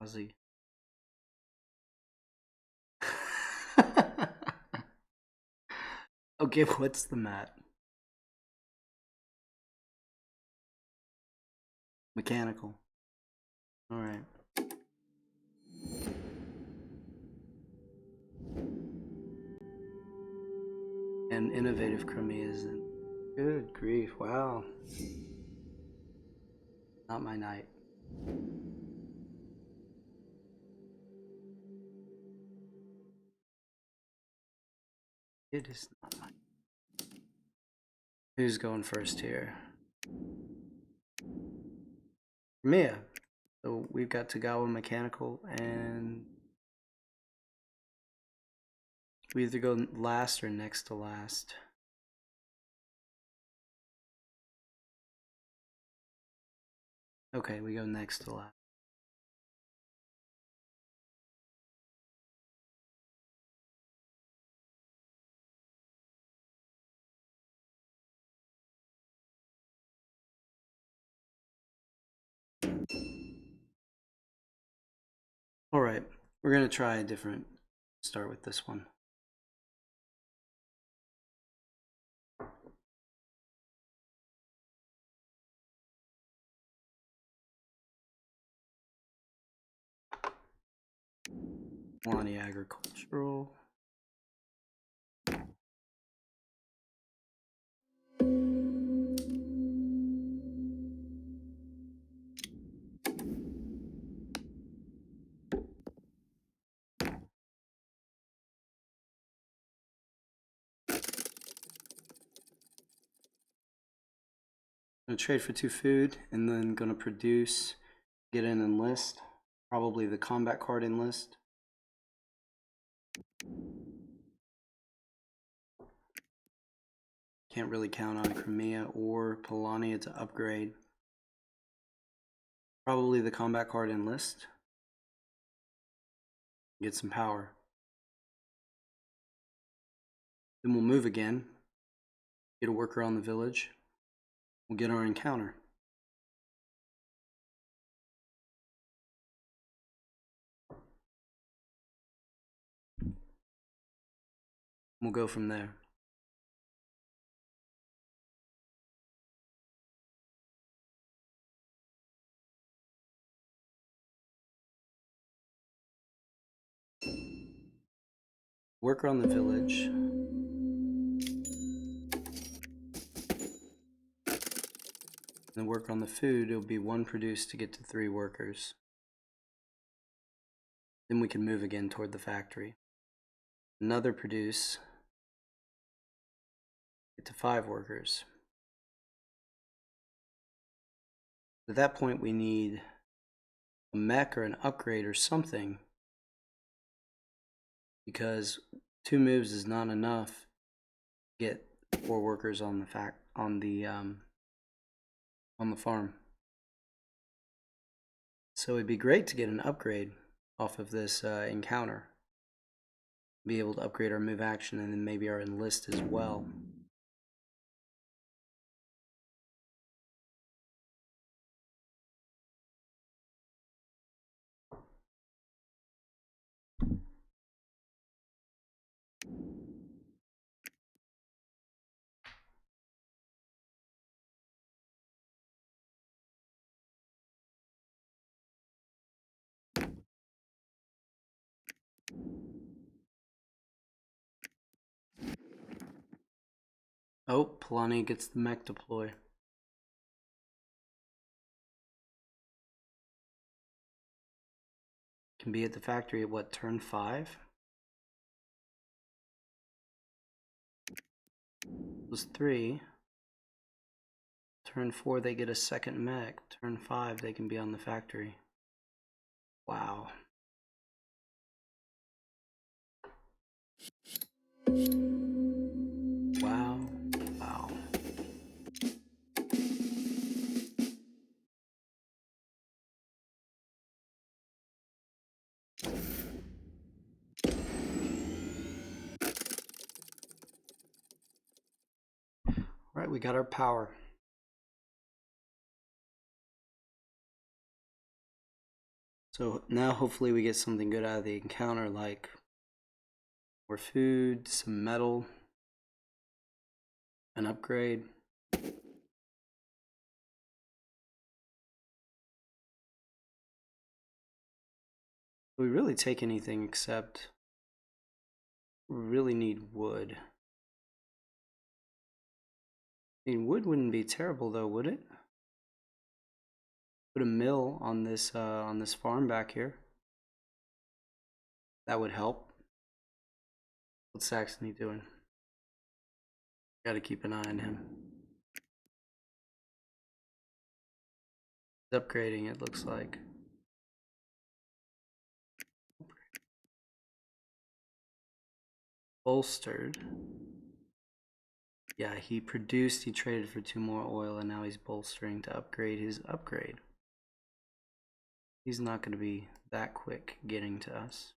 Ozzy. Okay, what's the mat? Mechanical. Alright. And innovative Crimea isn't. Good grief, wow. Not my night. It is not my night. Who's going first here? Crimea. So we've got Togawa Mechanical, and we either go last or next to last. Okay, we go next to last. Alright, we're going to try a different start with this one. Lonnie Agricultural. Gonna trade for 2 food, and then gonna produce, get an enlist, probably the combat card enlist. Can't really count on Crimea or Polania to upgrade. Probably the combat card enlist. Get some power. Then we'll move again. Get a worker on the village. We'll get our encounter. We'll go from there. Worker on the village. Then work on the food. It'll be 1 produced to get to 3 workers. Then we can move again toward the factory. Another produce. Get to 5 workers. At that point, we need a mech or an upgrade or something, because 2 moves is not enough to get 4 workers on the farm. So it'd be great to get an upgrade off of this encounter. Be able to upgrade our move action and then maybe our enlist as well. Oh, Polani gets the mech deploy. Can be at the factory at what, turn 5? Was 3. Turn 4 they get a second mech. Turn 5 they can be on the factory. Wow. Wow. Wow. Alright, we got our power. So now hopefully we get something good out of the encounter, like more food, some metal, an upgrade. We really take anything except we really need wood. I mean, wood wouldn't be terrible though, would it? Put a mill on this farm back here. That would help. What's Saxony doing? Gotta keep an eye on him. He's upgrading, it looks like. Bolstered. Yeah, he traded for 2 more oil, and now he's bolstering to upgrade his upgrade. He's not going to be that quick getting to us.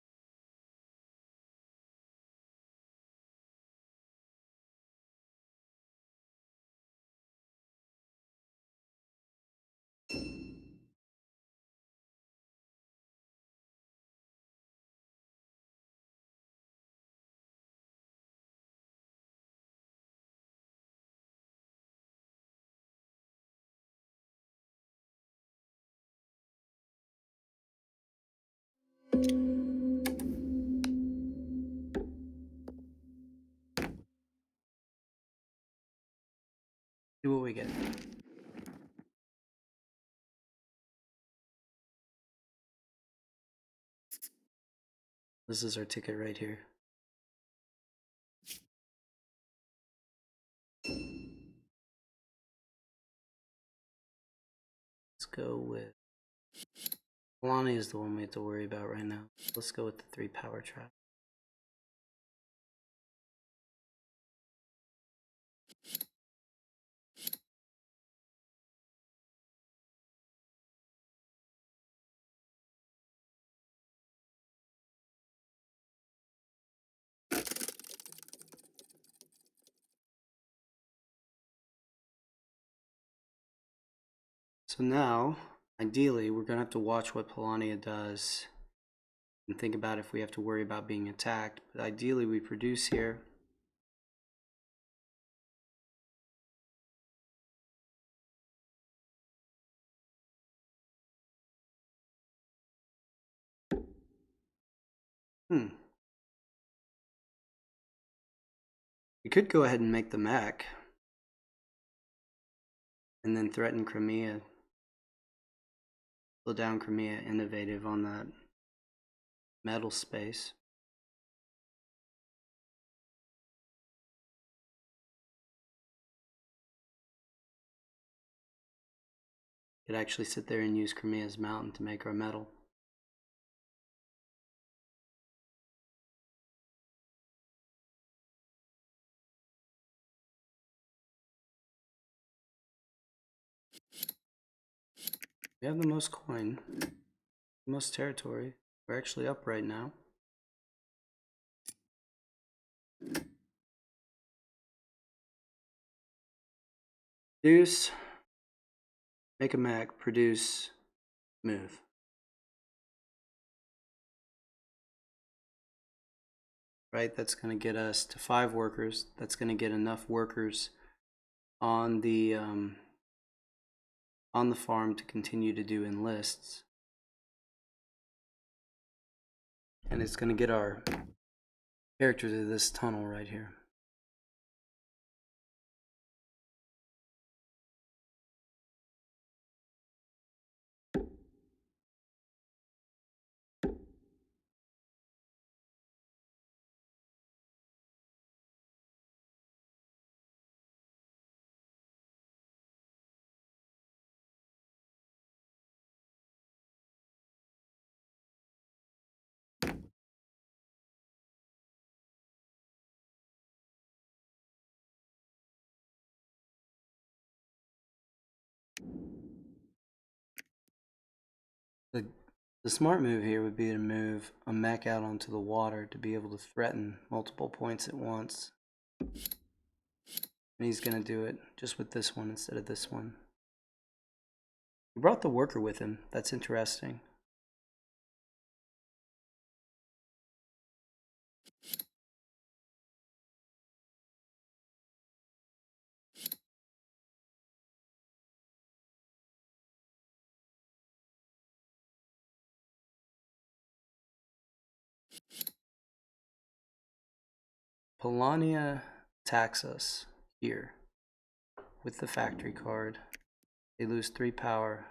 See what we get. This is our ticket right here. Let's go with... Lonnie is the one we have to worry about right now. Let's go with the 3 power trap. So now, ideally, we're going to have to watch what Polania does and think about if we have to worry about being attacked. But ideally, we produce here. We could go ahead and make the mech. And then threaten Crimea. Slow down Crimea innovative on that metal space. Could actually sit there and use Crimea's mountain to make our metal. We have the most coin, the most territory. We're actually up right now. Produce, make a mech, produce, move. Right, that's going to get us to 5 workers. That's going to get enough workers on the farm to continue to do enlists. And it's going to get our character to this tunnel right here. The smart move here would be to move a mech out onto the water to be able to threaten multiple points at once. And he's going to do it just with this one instead of this one. He brought the worker with him. That's interesting. Polania attacks us here with the factory card. They lose 3 power,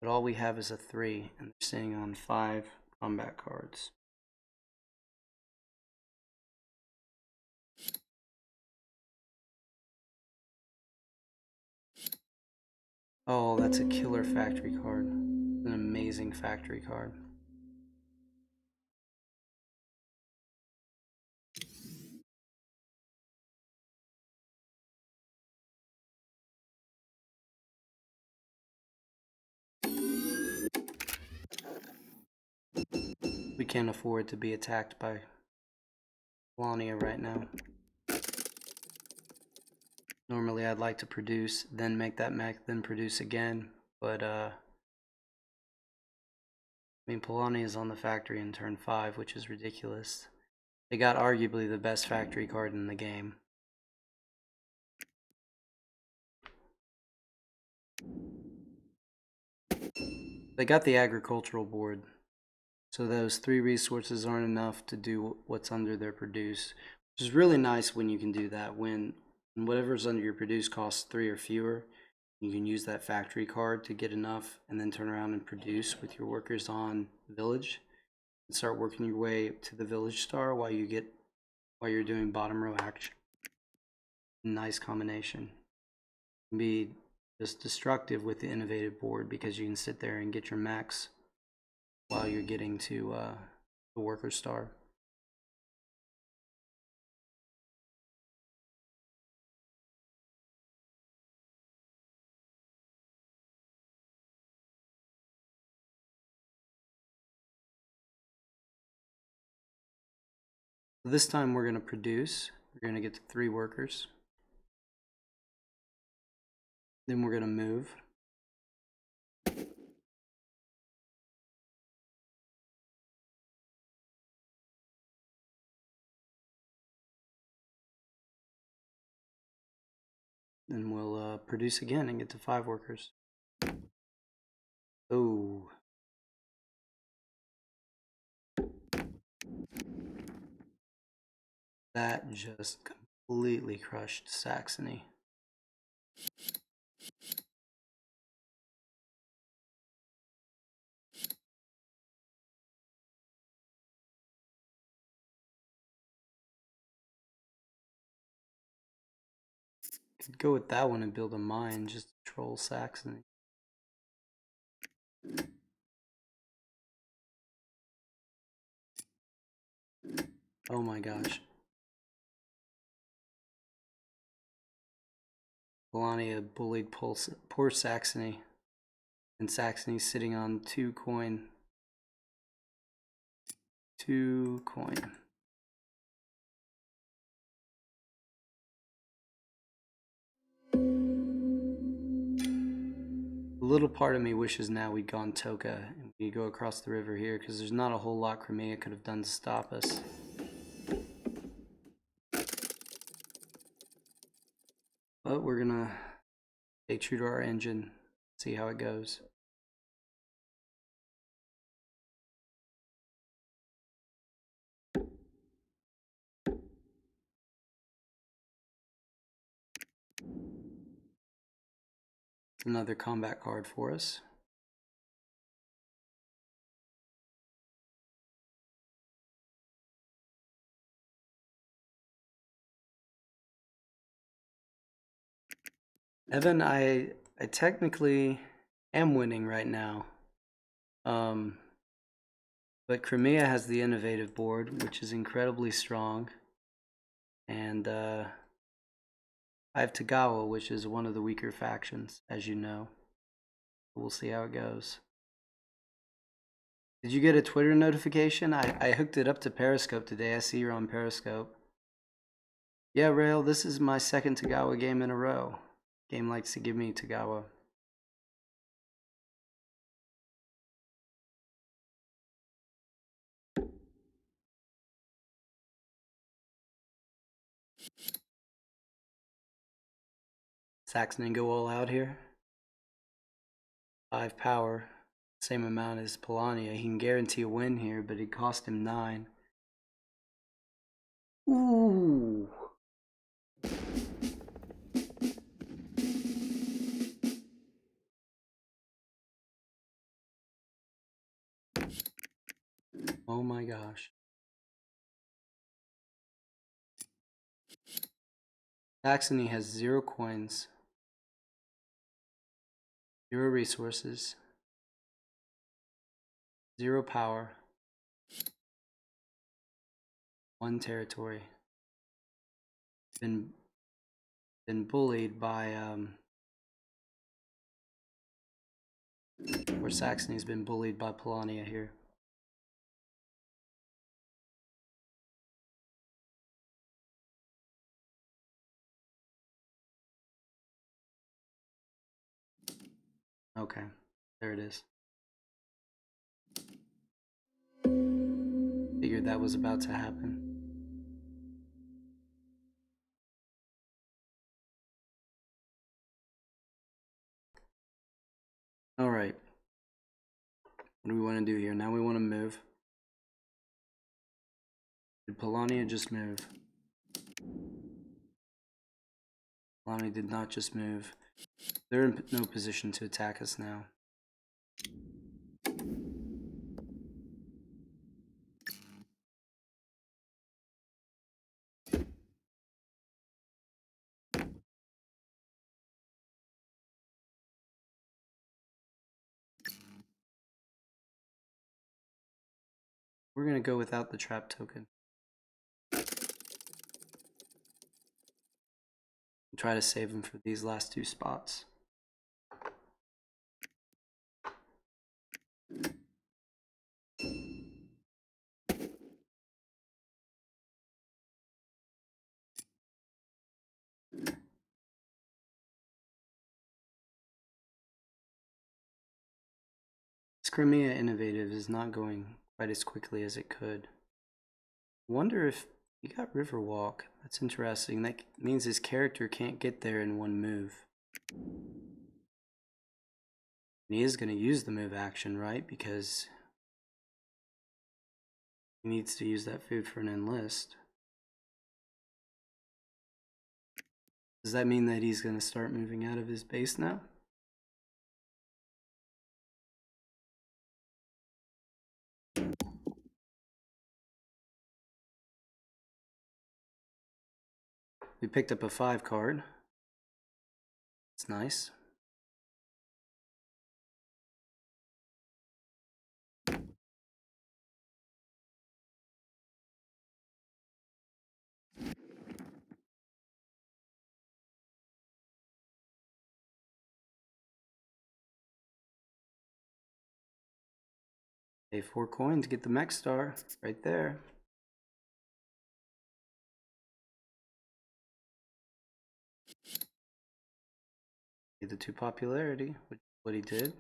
but all we have is a 3, and they're sitting on 5 combat cards. Oh, that's a killer factory card. An amazing factory card. We can't afford to be attacked by Polania right now. Normally I'd like to produce, then make that mech, then produce again, but I mean, Polania is on the factory in turn 5, which is ridiculous. They got arguably the best factory card in the game. They got the agricultural board, so those 3 resources aren't enough to do what's under their produce, which is really nice when you can do that. When whatever's under your produce costs 3 or fewer, you can use that factory card to get enough and then turn around and produce with your workers on village and start working your way to the village star while you're doing bottom row action. Nice combination. Can be just destructive with the innovative board because you can sit there and get your max while you're getting to the worker star. This time we're going to produce. We're going to get to 3 workers. Then we're going to move. Then we'll produce again and get to 5 workers. Oh. That just completely crushed Saxony. Could go with that one and build a mine just to troll Saxony. Oh my gosh. Polania bullied poor Saxony. And Saxony's sitting on 2 coin. 2 coin. A little part of me wishes now we'd gone Toka and we go across the river here because there's not a whole lot Crimea could have done to stop us. But we're gonna stay true to our engine, see how it goes. Another combat card for us. Evan, I technically am winning right now. But Crimea has the innovative board, which is incredibly strong. And I have Togawa, which is one of the weaker factions, as you know. We'll see how it goes. Did you get a Twitter notification? I hooked it up to Periscope today. I see you're on Periscope. Yeah, Rail, this is my 2nd Togawa game in a row. Game likes to give me Togawa. Saxon go all out here. 5 power. Same amount as Polania. He can guarantee a win here, but it cost him 9. Ooh. Oh my gosh. Saxony has 0 coins, 0 resources, 0 power, 1 territory. Been bullied by or Saxony's been bullied by Polonia here. Okay, there it is. Figured that was about to happen. All right. What do we want to do here? Now we want to move. Did Polonia just move? Polonia did not just move. They're in no position to attack us now. We're going to go without the trap token. Try to save him for these last 2 spots. This Crimea Innovative is not going quite as quickly as it could. I wonder if he got Riverwalk. That's interesting. That means his character can't get there in 1 move. And he is going to use the move action, right? Because he needs to use that food for an enlist. Does that mean that he's going to start moving out of his base now? We picked up a 5 card. It's nice. Pay 4 coins, get the mech star right there. Get the 2 popularity, which is what he did.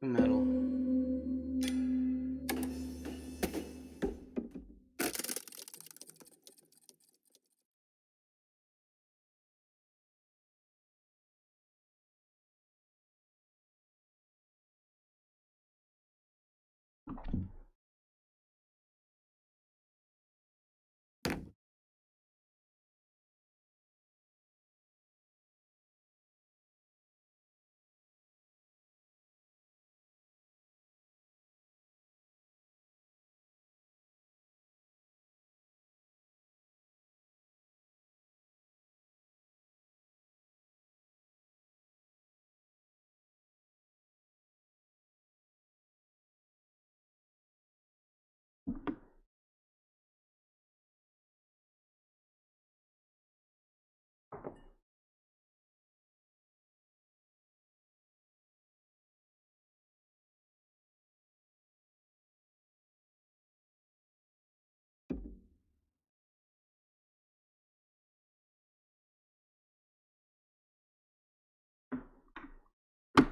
Metal.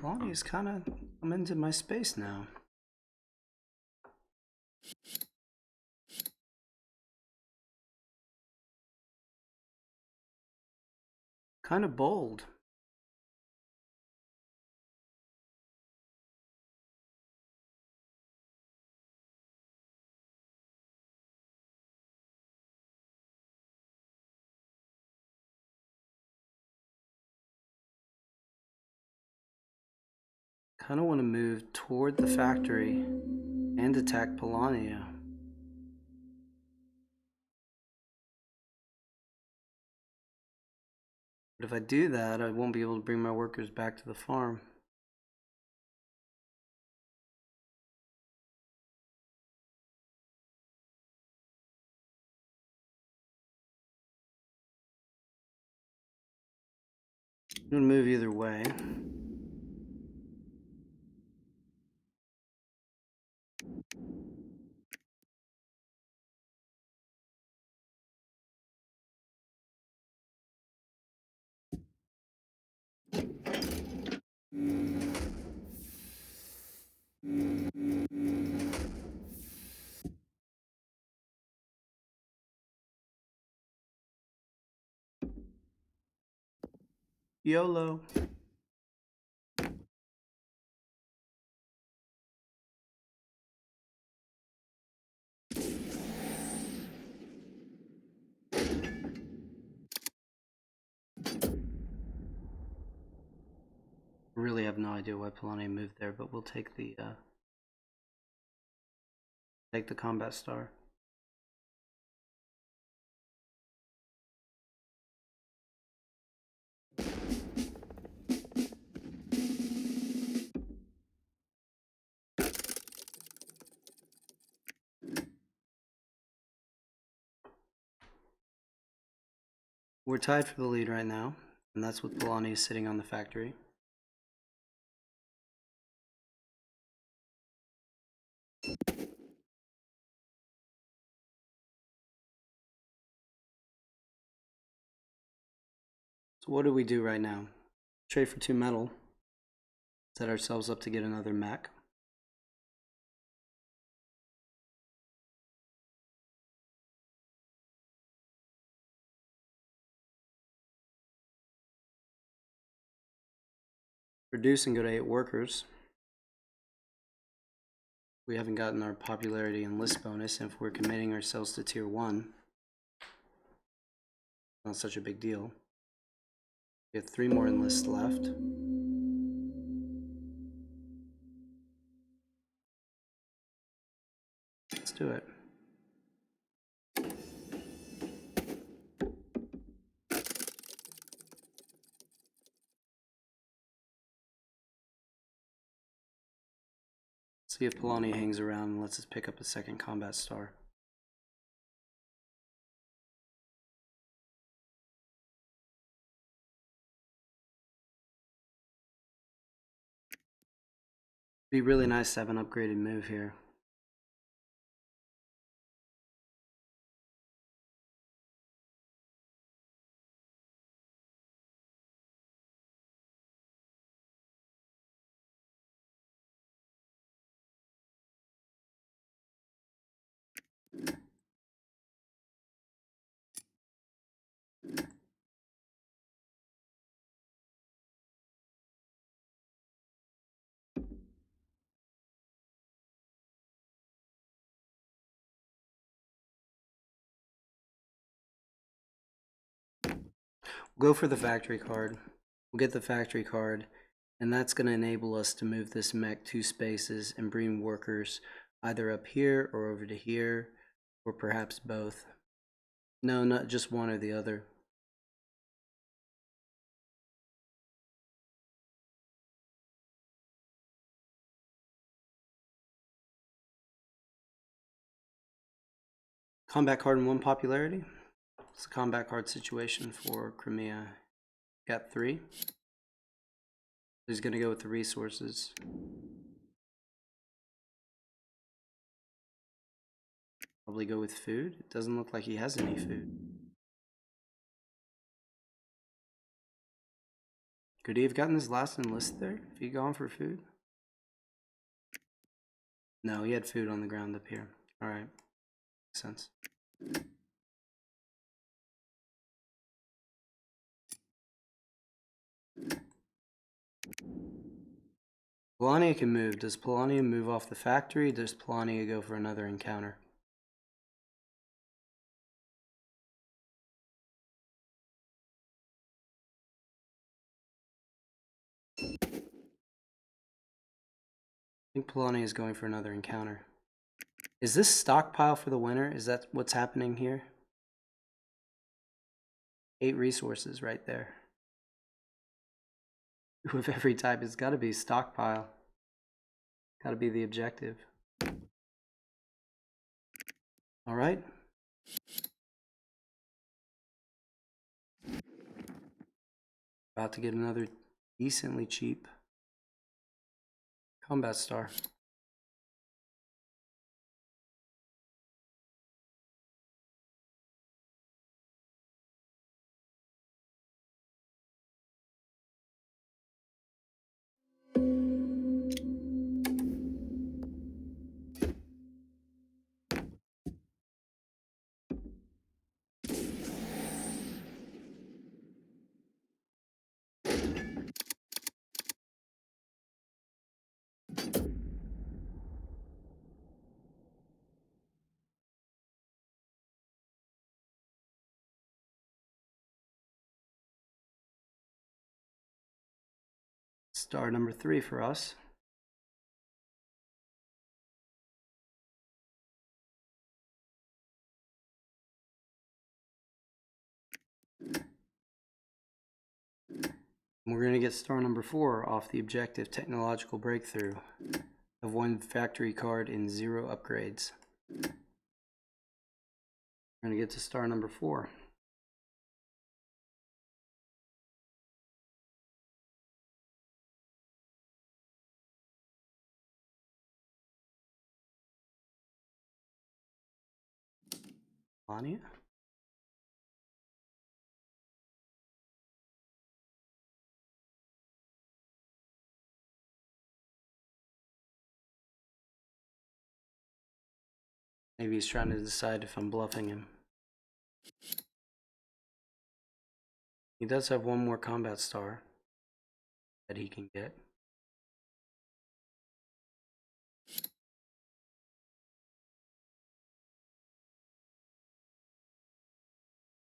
Lonnie's kind of come into my space now. kind of bold. Kind of want to move toward the factory and attack Polania. But if I do that, I won't be able to bring my workers back to the farm. I'm going to move either way. YOLO. Really have no idea why Polania moved there, but we'll take the combat star. We're tied for the lead right now, and that's with Polania sitting on the factory. So what do we do right now? Trade for 2 metal. Set ourselves up to get another mech. Reduce and go to 8 workers. We haven't gotten our popularity and list bonus, and if we're committing ourselves to tier 1, not such a big deal. We have 3 more enlists left. Let's do it. See if Polania hangs around and lets us pick up a second combat star. Be really nice to have an upgraded move here. We'll go for the factory card. We'll get the factory card, and that's going to enable us to move this mech 2 spaces and bring workers either up here or over to here, or perhaps both. No, not just one or the other. Combat card and 1 popularity. It's a combat card situation for Crimea. Got 3. He's going to go with the resources. Probably go with food. It doesn't look like he has any food. Could he have gotten his last enlist there if he'd gone for food? No, he had food on the ground up here. Alright. Makes sense. Polania can move. Does Polania move off the factory? Does Polania go for another encounter? I think Polania is going for another encounter. Is this stockpile for the winter? Is that what's happening here? 8 resources right there. With every type, it's got to be stockpile. Got to be the objective. All right. About to get another decently cheap combat star. Star number 3 for us. We're going to get star number 4 off the objective technological breakthrough of 1 factory card and 0 upgrades. We're going to get to star number 4. Lania? Maybe he's trying to decide if I'm bluffing him. He does have 1 more combat star that he can get.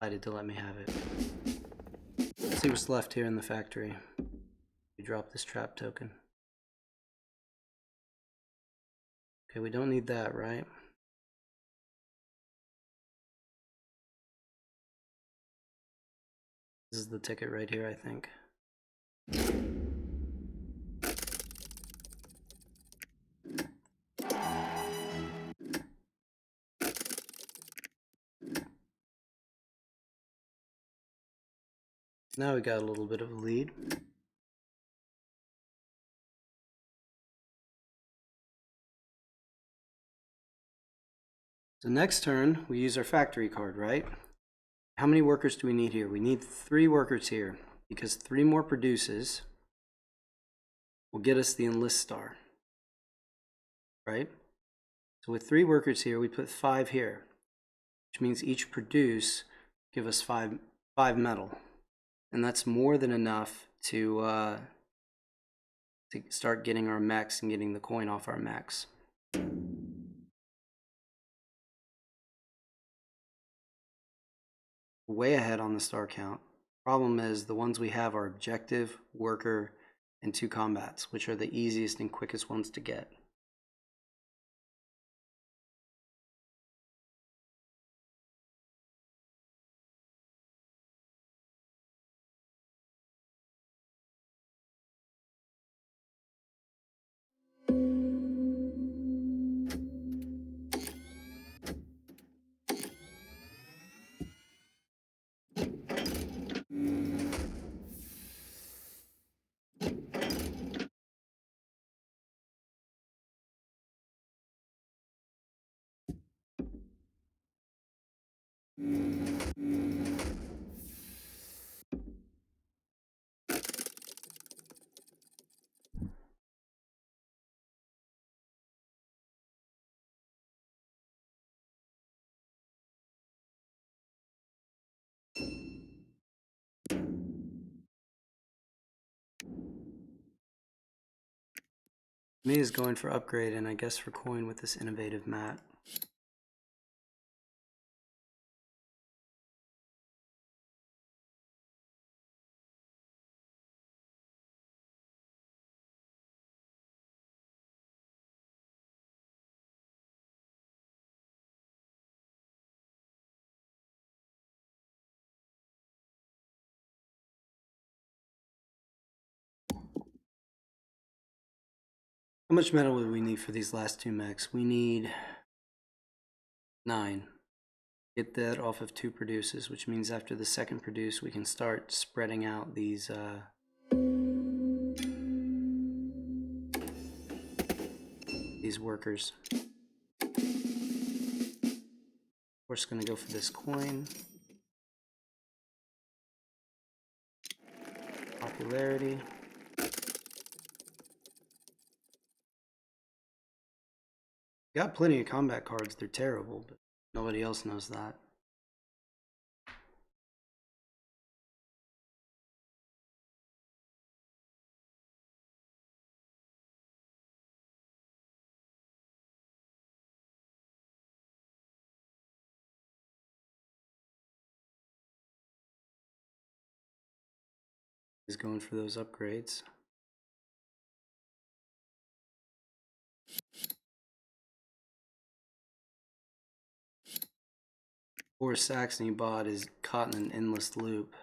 Decided to let me have it. Let's see what's left here in the factory. We drop this trap token. Okay, we don't need that, right? This is the ticket right here, I think. Now we got a little bit of a lead. So next turn, we use our factory card, right? How many workers do we need here? We need 3 workers here, because 3 more produces will get us the enlist star, right? So with 3 workers here, we put 5 here, which means each produce give us 5 metal. And that's more than enough to start getting our mechs and getting the coin off our mechs. Way ahead on the star count. Problem is the ones we have are objective, worker, and 2 combats, which are the easiest and quickest ones to get. Me is going for upgrade and I guess for coin with this innovative mat. How much metal would we need for these last two mechs? We need 9. Get that off of 2 produces, which means after the second produce we can start spreading out these workers. Of course, gonna go for this coin. Popularity. Got plenty of combat cards, they're terrible, but nobody else knows that. Is going for those upgrades. Poor Saxony bot is caught in an endless loop.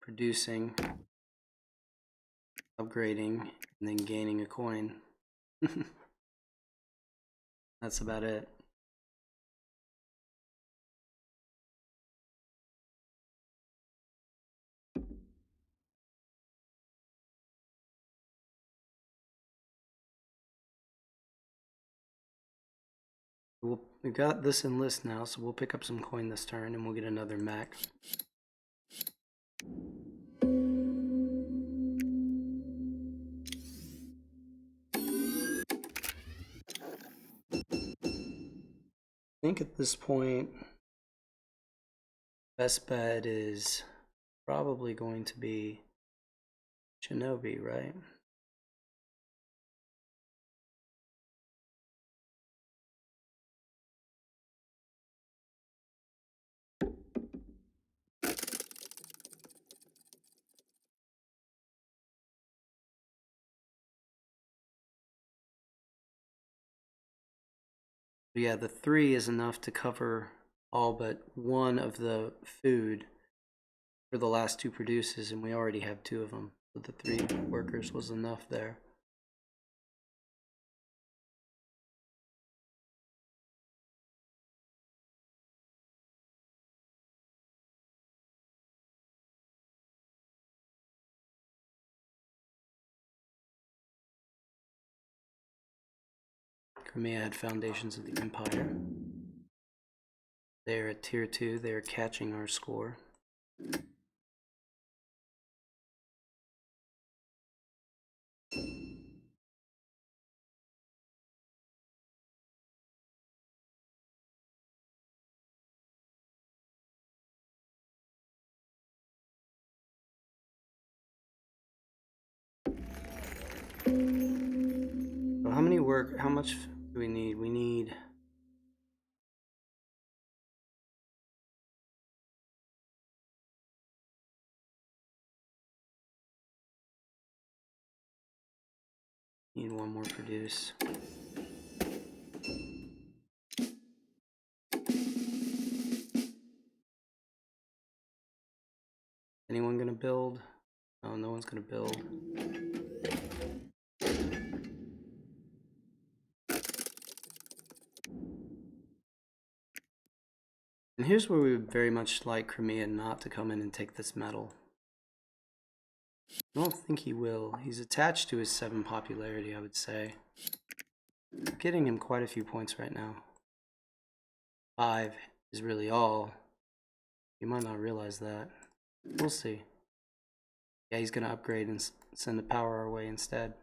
Producing, upgrading, and then gaining a coin. That's about it. We got this in list now, so we'll pick up some coin this turn and we'll get another mech. I think at this point, best bet is probably going to be Shinobi, right? But yeah, the 3 is enough to cover all but one of the food for the last 2 produces, and we already have 2 of them. So the 3 workers was enough there. Crimea had Foundations of the Empire. They're at tier 2, they're catching our score. So how much do we need? We need one more produce. Anyone gonna build? No, no one's gonna build. And here's where we would very much like Crimea not to come in and take this medal. I don't think he will. He's attached to his 7 popularity, I would say. I'm getting him quite a few points right now. 5 is really all. You might not realize that. We'll see. Yeah, he's gonna upgrade and send the power our way instead.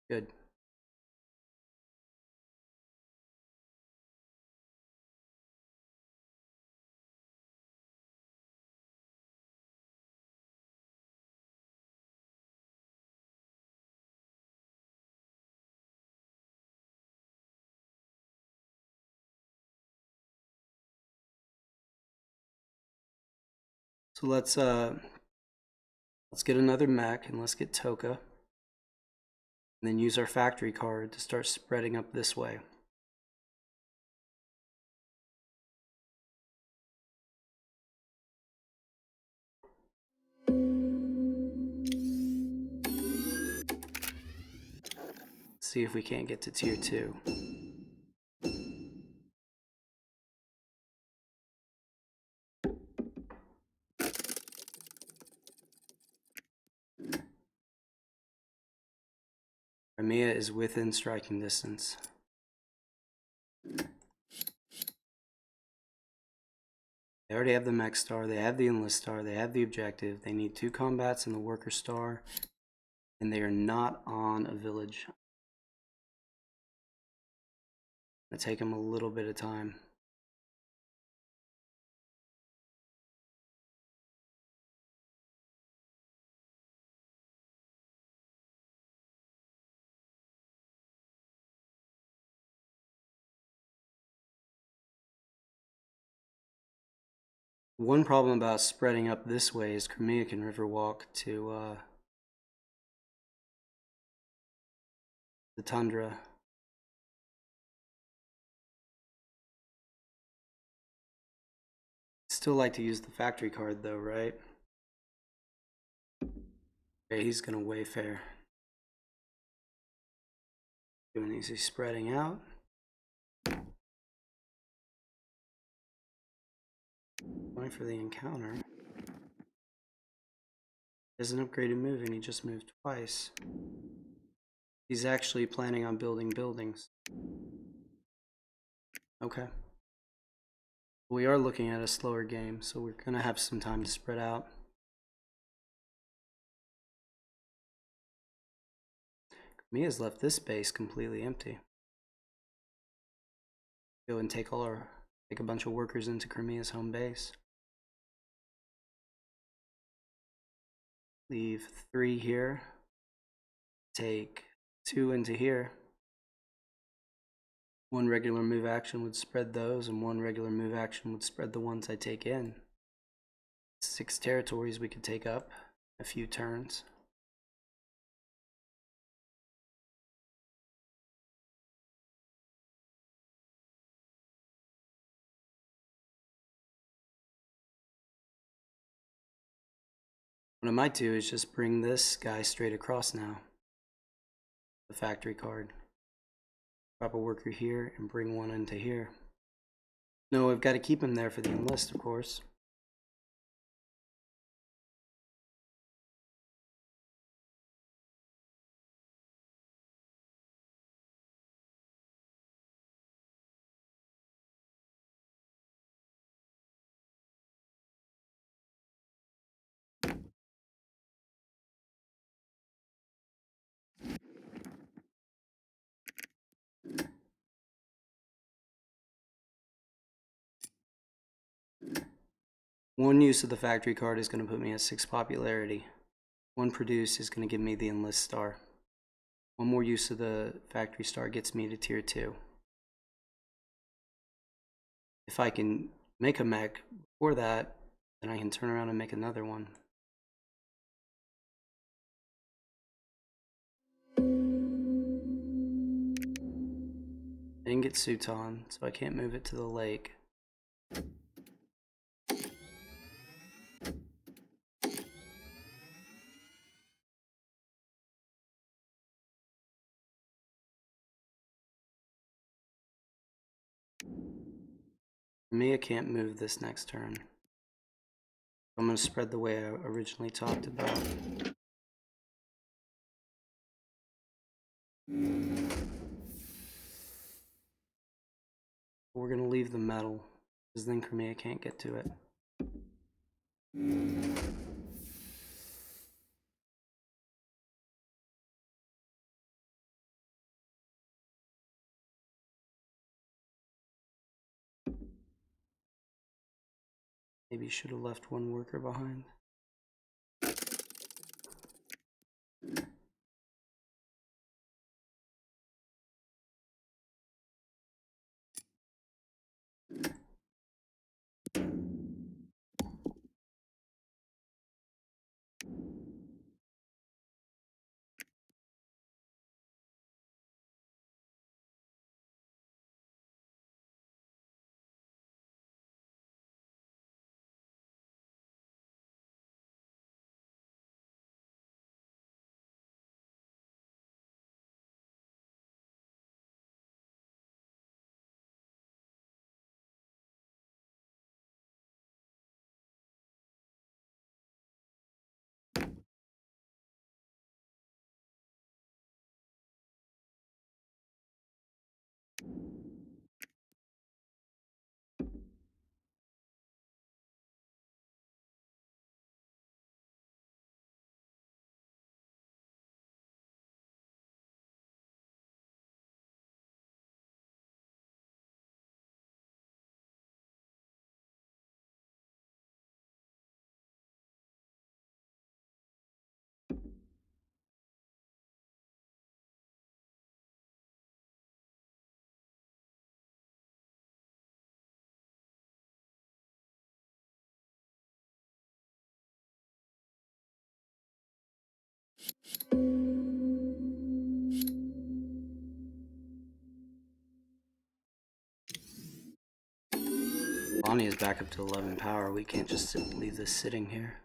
Good. So let's get another mech and let's get Toka. And then use our factory card to start spreading up this way. See if we can't get to tier 2. Crimea is within striking distance. They already have the mech star, they have the enlist star, they have the objective. They need 2 combats and the worker star, and they are not on a village. It'll take them a little bit of time. One problem about spreading up this way is Crimea can river walk to the tundra. Still like to use the factory card though, right? Okay, he's gonna wayfare. Doing easy spreading out. Going for the encounter. There's an upgraded move and he just moved twice. He's actually planning on building buildings. Okay. We are looking at a slower game, so we're gonna have some time to spread out. Mia's left this base completely empty. Go and take a bunch of workers into Crimea's home base. Leave 3 here. Take 2 into here. 1 regular move action would spread those, and 1 regular move action would spread the ones I take in. 6 territories we could take up a few turns. What I might do is just bring this guy straight across now. The factory card. Drop a worker here and bring 1 into here. No, I've got to keep him there for the enlist, of course. One use of the factory card is going to put me at 6 popularity. 1 produce is going to give me the enlist star. 1 more use of the factory star gets me to tier 2. If I can make a mech before that, then I can turn around and make another one. I didn't get Suton, so I can't move it to the lake. Mia can't move this next turn. I'm going to spread the way I originally talked about. We're going to leave the metal, because then Crimea can't get to it. Maybe you should have left 1 worker behind. Bonnie is back up to 11 power. We can't just leave this sitting here.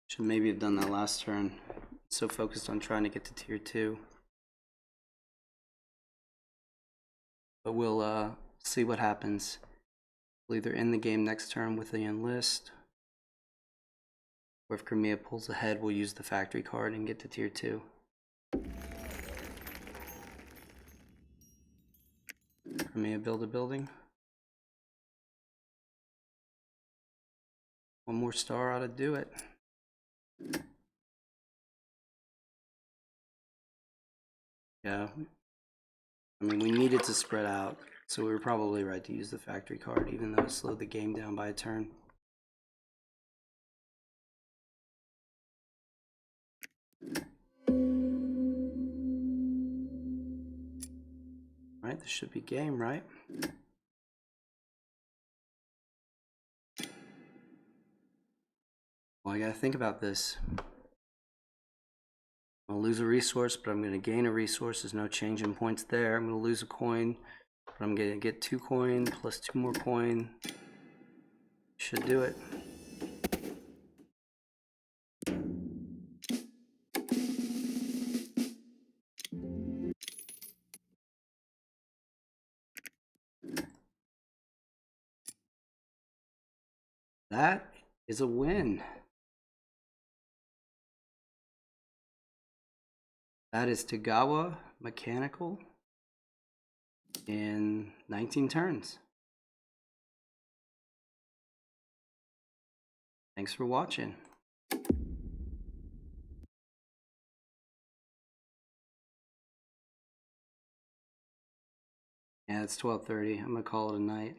Should maybe have done that last turn. So focused on trying to get to tier 2. But we'll see what happens. We'll either end the game next turn with the enlist, or if Crimea pulls ahead, we'll use the factory card and get to tier 2. Crimea build a building. One more star ought to do it. Yeah. I mean, we needed to spread out, so we were probably right to use the factory card, even though it slowed the game down by a turn. Right, this should be game, right? Well, I gotta think about this. I'm gonna lose a resource, but I'm gonna gain a resource. There's no change in points there. I'm gonna lose a coin, but I'm gonna get 2 coin plus 2 more coin. Should do it. That is a win. That is Togawa Mechanical in 19 turns. Thanks for watching. Yeah, it's 12:30. I'm gonna call it a night.